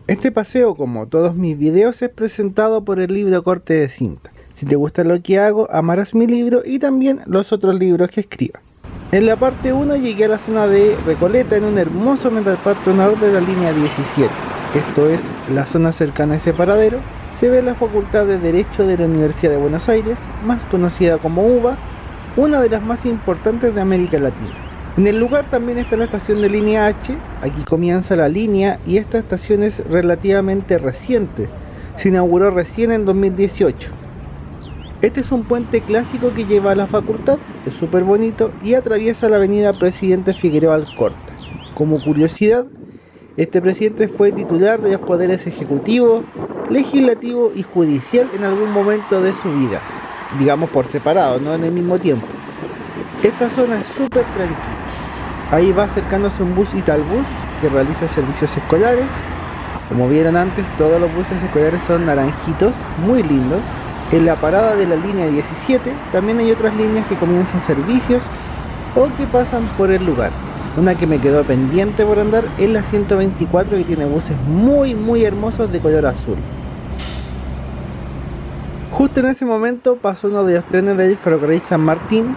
Este paseo, como todos mis videos, es presentado por el libro Corte de Cinta. Si te gusta lo que hago, amarás mi libro y también los otros libros que escriba. En la parte 1 llegué a la zona de Recoleta en un hermoso metalpad tonal de la línea 17. Esto es la zona cercana a ese paradero. Se ve la Facultad de Derecho de la Universidad de Buenos Aires, más conocida como UBA, una de las más importantes de América Latina. En el lugar también está la estación de línea H. Aquí comienza la línea y esta estación es relativamente reciente. Se inauguró recién en 2018. Este es un puente clásico que lleva a la facultad, es súper bonito y atraviesa la avenida Presidente Figueroa Alcorta. Como curiosidad, este presidente fue titular de los poderes ejecutivo, legislativo y judicial en algún momento de su vida, digamos por separado, no en el mismo tiempo. Esta zona es súper tranquila. Ahí va acercándose un bus Italbus que realiza servicios escolares. Como vieron antes, todos los buses escolares son naranjitos, muy lindos. En la parada de la línea 17 también hay otras líneas que comienzan servicios o que pasan por el lugar. Una que me quedó pendiente por andar es la 124, que tiene buses muy hermosos de color azul. Justo en ese momento pasó uno de los trenes del ferrocarril San Martín.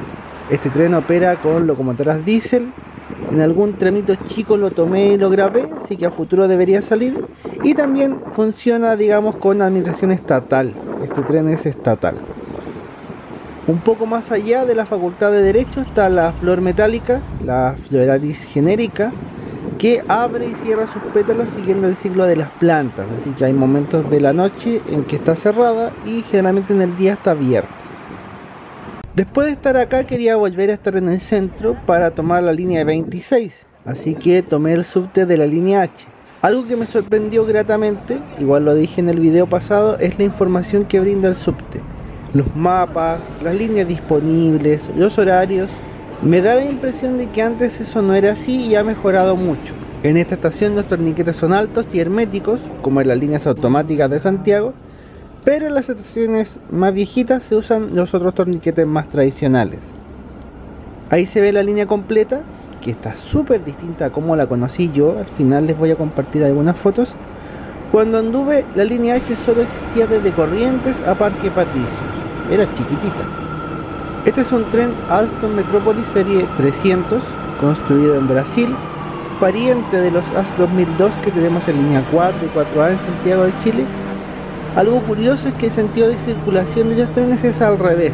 Este tren opera con locomotoras diésel. En algún tramito chico lo tomé y lo grabé, así que a futuro debería salir. Y también funciona, digamos, con administración estatal. Este tren es estatal. Un poco más allá de la Facultad de Derecho está la flor metálica, la Floralis generica, que abre y cierra sus pétalos siguiendo el ciclo de las plantas. Así que hay momentos de la noche en que está cerrada y generalmente en el día está abierta. Después de estar acá quería volver a estar en el centro para tomar la línea 26, así que tomé el subte de la línea H. Algo que me sorprendió gratamente, igual lo dije en el video pasado, es la información que brinda el subte. Los mapas, las líneas disponibles, los horarios. Me da la impresión de que antes eso no era así y ha mejorado mucho. En esta estación los torniquetes son altos y herméticos, como en las líneas automáticas de Santiago, pero en las estaciones más viejitas se usan los otros torniquetes más tradicionales. Ahí se ve la línea completa, que está súper distinta a como la conocí yo. Al final les voy a compartir algunas fotos. Cuando anduve, la línea H solo existía desde Corrientes a Parque Patricios. Era chiquitita. Este es un tren Alstom Metropolis serie 300, construido en Brasil, pariente de los AS 2002 que tenemos en línea 4 y 4A en Santiago de Chile. Algo curioso es que el sentido de circulación de los trenes es al revés,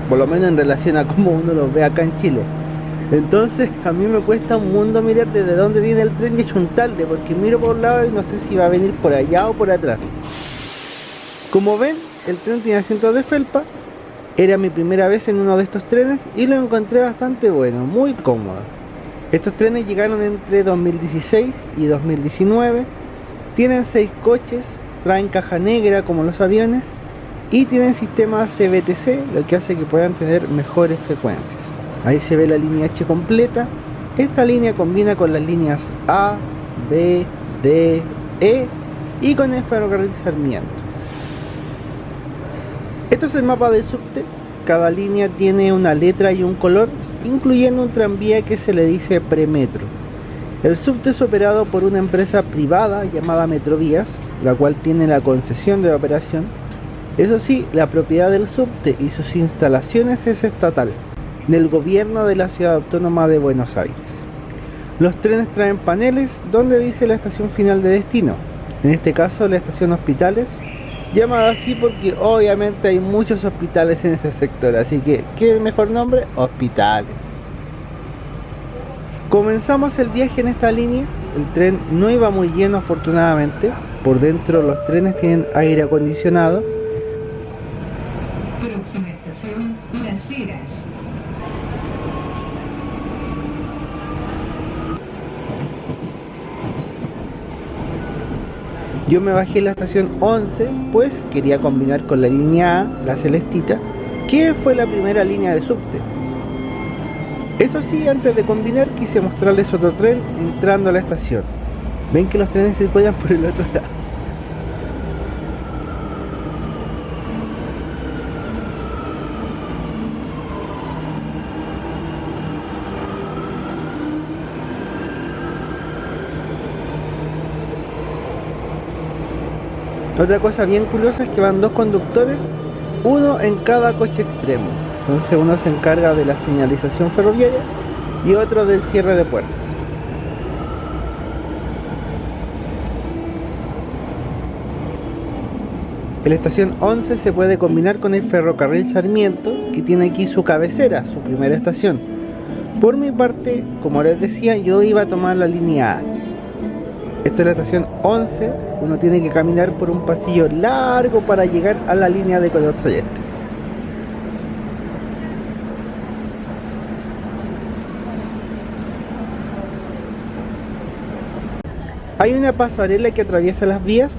por lo menos en relación a cómo uno los ve acá en Chile. Entonces a mí me cuesta un mundo mirar desde dónde viene el tren y chuntarle, porque miro por un lado y no sé si va a venir por allá o por atrás. Como ven, el tren tiene asientos de felpa. Era mi primera vez en uno de estos trenes y lo encontré bastante bueno, muy cómodo. Estos trenes llegaron entre 2016 y 2019. Tienen 6 coches. Traen caja negra como los aviones y tienen sistema CBTC, lo que hace que puedan tener mejores frecuencias. Ahí se ve la línea H completa. Esta línea combina con las líneas A, B, D, E y con el ferrocarril Sarmiento. Esto es el mapa del subte. Cada línea tiene una letra y un color, incluyendo un tranvía que se le dice premetro. El subte es operado por una empresa privada llamada Metrovías, la cual tiene la concesión de operación. Eso sí, la propiedad del subte y sus instalaciones es estatal, del gobierno de la Ciudad Autónoma de Buenos Aires. Los trenes traen paneles donde dice la estación final de destino, en este caso la estación Hospitales, llamada así porque obviamente hay muchos hospitales en este sector, así que ¿qué mejor nombre? Hospitales. Comenzamos el viaje en esta línea. El tren no iba muy lleno, afortunadamente. Por dentro los trenes tienen aire acondicionado. Próxima estación, Las Heras. Yo me bajé en la estación 11, pues quería combinar con la línea A, la celestita, que fue la primera línea de subte. Eso sí, antes de combinar quise mostrarles otro tren entrando a la estación. Ven que los trenes circulan por el otro lado. Otra cosa bien curiosa es que van dos conductores, uno en cada coche extremo. Entonces uno se encarga de la señalización ferroviaria y otro del cierre de puertas. En la estación 11 se puede combinar con el ferrocarril Sarmiento, que tiene aquí su cabecera, su primera estación. Por mi parte, como les decía, yo iba a tomar la línea A. Esto es la estación 11, uno tiene que caminar por un pasillo largo para llegar a la línea de color celeste. Hay una pasarela que atraviesa las vías.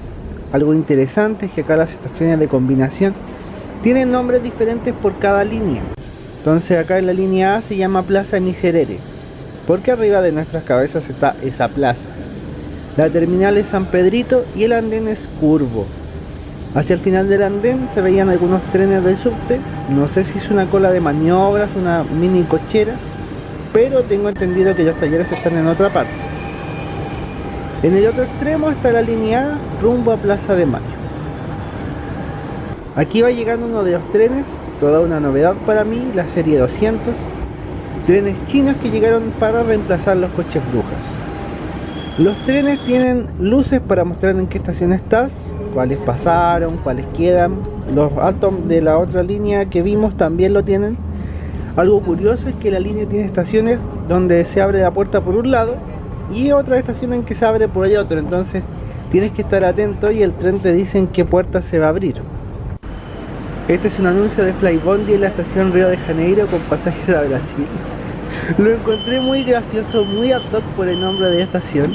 Algo interesante es que acá las estaciones de combinación tienen nombres diferentes por cada línea. Entonces acá en la línea A se llama Plaza Miserere, porque arriba de nuestras cabezas está esa plaza. La terminal es San Pedrito y el andén es curvo. Hacia el final del andén se veían algunos trenes del subte. No sé si es una cola de maniobras, una mini cochera, pero tengo entendido que los talleres están en otra parte. En el otro extremo está la línea A rumbo a Plaza de Mayo. Aquí va llegando uno de los trenes, toda una novedad para mí, la serie 200. Trenes chinos que llegaron para reemplazar los coches brujas. Los trenes tienen luces para mostrar en qué estación estás, cuáles pasaron, cuáles quedan. Los altos de la otra línea que vimos también lo tienen. Algo curioso es que la línea tiene estaciones donde se abre la puerta por un lado y otra estación en que se abre por el otro, entonces tienes que estar atento y el tren te dice en qué puerta se va a abrir. Este es un anuncio de Flybondi en la estación Río de Janeiro con pasajes a Brasil. Lo encontré muy gracioso, muy ad hoc por el nombre de la estación.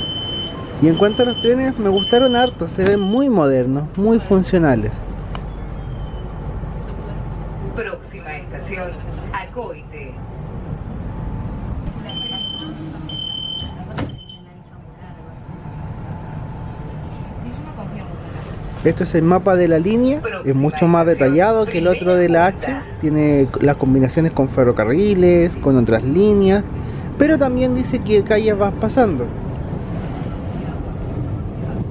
Y en cuanto a los trenes, me gustaron harto, se ven muy modernos, muy funcionales. Próxima estación, Acoite. Esto es el mapa de la línea, es mucho más detallado que el otro de la H, tiene las combinaciones con ferrocarriles, con otras líneas, pero también dice qué calles vas pasando.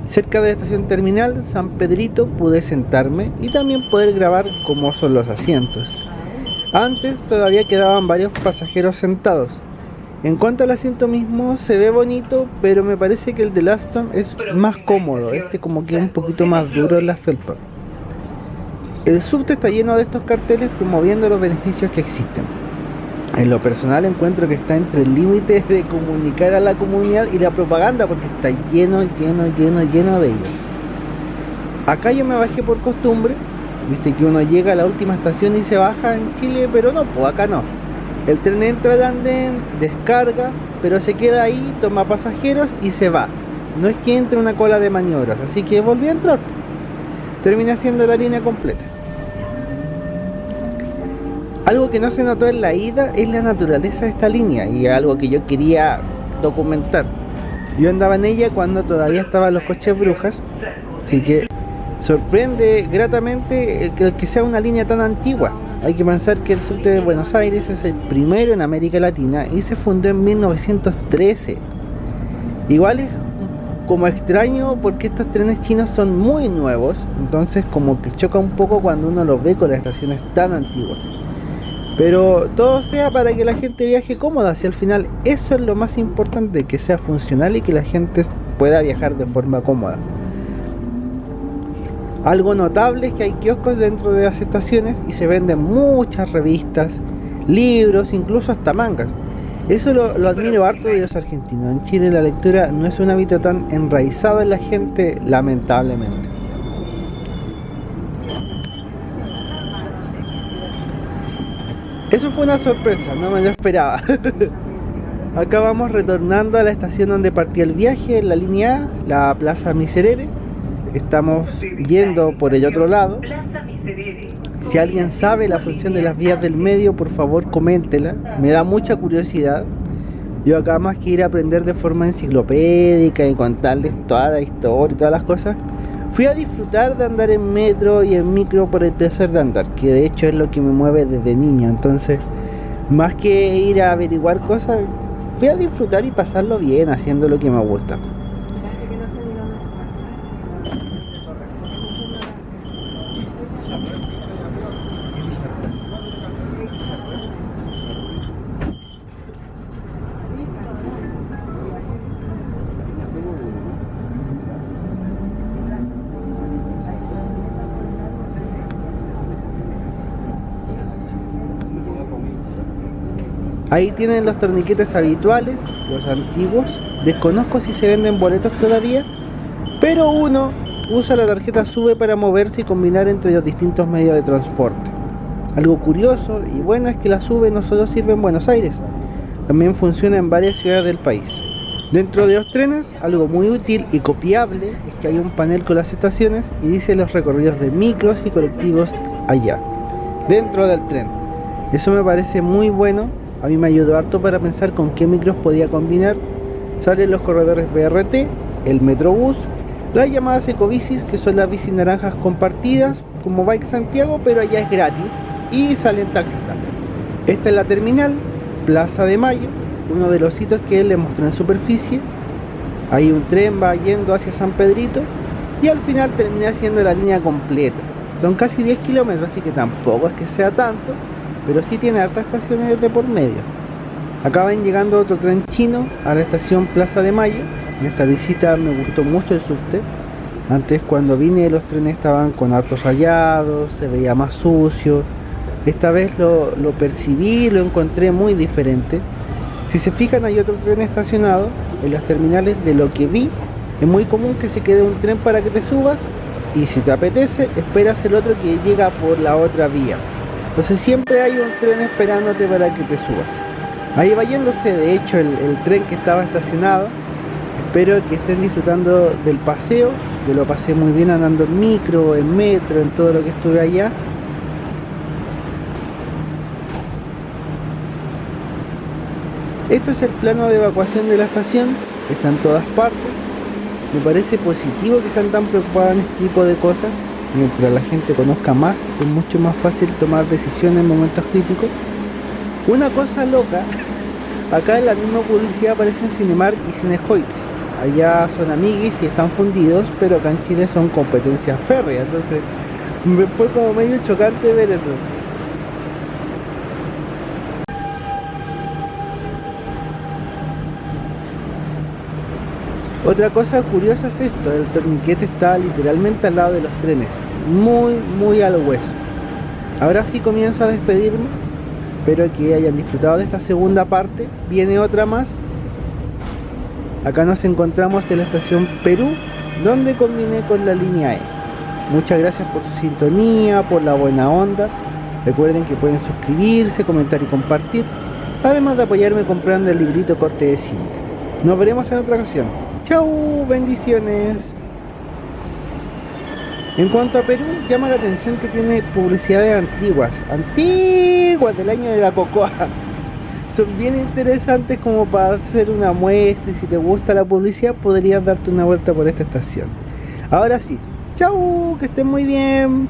Cerca de la estación terminal San Pedrito pude sentarme y también poder grabar cómo son los asientos. Antes todavía quedaban varios pasajeros sentados. En cuanto al asiento mismo, se ve bonito, pero me parece que el de Alstom es más cómodo. Este como que es un poquito más duro en la felpa. El subte está lleno de estos carteles promoviendo los beneficios que existen. En lo personal encuentro que está entre el límite de comunicar a la comunidad y la propaganda, porque está lleno de ellos. Acá yo me bajé por costumbre. Viste que uno llega a la última estación y se baja en Chile, pero no, pues acá no. El tren entra al andén, descarga, pero se queda ahí, toma pasajeros y se va. No es que entre una cola de maniobras, así que volví a entrar. Termina siendo la línea completa. Algo que no se notó en la ida es la naturaleza de esta línea y algo que yo quería documentar. Yo andaba en ella cuando todavía estaban los coches brujas, así que sorprende gratamente el que sea una línea tan antigua. Hay que pensar que el subte de Buenos Aires es el primero en América Latina y se fundó en 1913. Igual es como extraño porque estos trenes chinos son muy nuevos, entonces como que choca un poco cuando uno los ve con las estaciones tan antiguas. Pero todo sea para que la gente viaje cómoda, si al final eso es lo más importante, que sea funcional y que la gente pueda viajar de forma cómoda. Algo notable es que hay kioscos dentro de las estaciones y se venden muchas revistas, libros, incluso hasta mangas. Eso lo admiro harto de los argentinos. En Chile la lectura no es un hábito tan enraizado en la gente, lamentablemente. Eso fue una sorpresa, no me lo esperaba. Acá vamos retornando a la estación donde partí el viaje, en la línea A, la Plaza Miserere. Estamos yendo por el otro lado. Si alguien sabe la función de las vías del medio, por favor coméntela, me da mucha curiosidad. Yo acá más que ir a aprender de forma enciclopédica y contarles toda la historia y todas las cosas, fui a disfrutar de andar en metro y en micro por el placer de andar, que de hecho es lo que me mueve desde niño. Entonces, más que ir a averiguar cosas, fui a disfrutar y pasarlo bien haciendo lo que me gusta. Ahí tienen los torniquetes habituales, los antiguos. Desconozco si se venden boletos todavía, pero uno usa la tarjeta SUBE para moverse y combinar entre los distintos medios de transporte. Algo curioso y bueno es que la SUBE no solo sirve en Buenos Aires, también funciona en varias ciudades del país. Dentro de los trenes, algo muy útil y copiable es que hay un panel con las estaciones y dice los recorridos de micros y colectivos allá, dentro del tren. Eso me parece muy bueno, a mí me ayudó harto para pensar con qué micros podía combinar. Salen los corredores BRT, el Metrobús, las llamadas ecobicis, que son las bicis naranjas compartidas, como Bike Santiago, pero allá es gratis, y salen taxis también. Esta es la terminal, Plaza de Mayo, uno de los sitios que les mostré en superficie. Ahí un tren va yendo hacia San Pedrito, y al final termina siendo la línea completa. Son casi 10 kilómetros, así que tampoco es que sea tanto, pero sí tiene hartas estaciones de por medio. Acaban llegando otro tren chino a la estación Plaza de Mayo. En esta visita me gustó mucho el subte. Antes cuando vine los trenes estaban con hartos rayados, se veía más sucio. Esta vez lo percibí, lo encontré muy diferente. Si se fijan hay otro tren estacionado en las terminales. De lo que vi es muy común que se quede un tren para que te subas y si te apetece esperas el otro que llega por la otra vía. Entonces siempre hay un tren esperándote para que te subas. Ahí va yéndose de hecho el tren que estaba estacionado. Espero que estén disfrutando del paseo. Yo lo pasé muy bien andando en micro, en metro, en todo lo que estuve allá. Esto es el plano de evacuación de la estación. Está en todas partes. Me parece positivo que sean tan preocupados en este tipo de cosas. Mientras la gente conozca más, es mucho más fácil tomar decisiones en momentos críticos. Una cosa loca, acá en la misma publicidad aparecen Cinemark y Cinehoids. Allá son amiguis y están fundidos, pero acá en Chile son competencias férreas. Entonces me fue como medio chocante ver eso. Otra cosa curiosa es esto, el torniquete está literalmente al lado de los trenes, muy al hueso. Ahora sí comienzo a despedirme, espero que hayan disfrutado de esta segunda parte, viene otra más. Acá nos encontramos en la estación Perú, donde combiné con la línea E. Muchas gracias por su sintonía, por la buena onda. Recuerden que pueden suscribirse, comentar y compartir, además de apoyarme comprando el librito Corte de Cinta. Nos veremos en otra ocasión. Chau, bendiciones. En cuanto a Perú, llama la atención que tiene publicidades antiguas del año de la cocoa. Son bien interesantes como para hacer una muestra y si te gusta la publicidad podrías darte una vuelta por esta estación. Ahora sí, chau, que estén muy bien.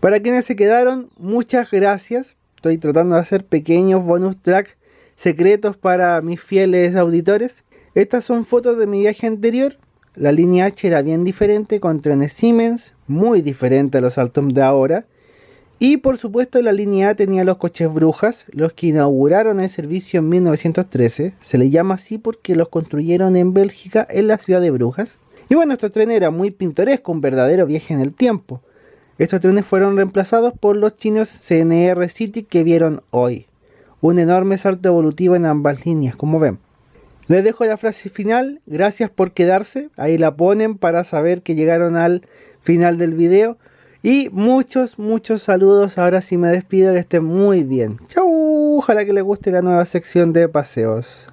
Para quienes se quedaron, muchas gracias. Estoy tratando de hacer pequeños bonus track secretos para mis fieles auditores. Estas son fotos de mi viaje anterior. La línea H era bien diferente, con trenes Siemens, muy diferente a los Alstom de ahora. Y por supuesto la línea A tenía los coches Brujas, los que inauguraron el servicio en 1913. Se le llama así porque los construyeron en Bélgica, en la ciudad de Brujas. Y bueno, este tren era muy pintoresco, un verdadero viaje en el tiempo. Estos trenes fueron reemplazados por los chinos CNR City que vieron hoy. Un enorme salto evolutivo en ambas líneas, como ven. Les dejo la frase final, gracias por quedarse, ahí la ponen para saber que llegaron al final del video. Y muchos saludos, ahora sí me despido, que estén muy bien. Chau, ojalá que les guste la nueva sección de paseos.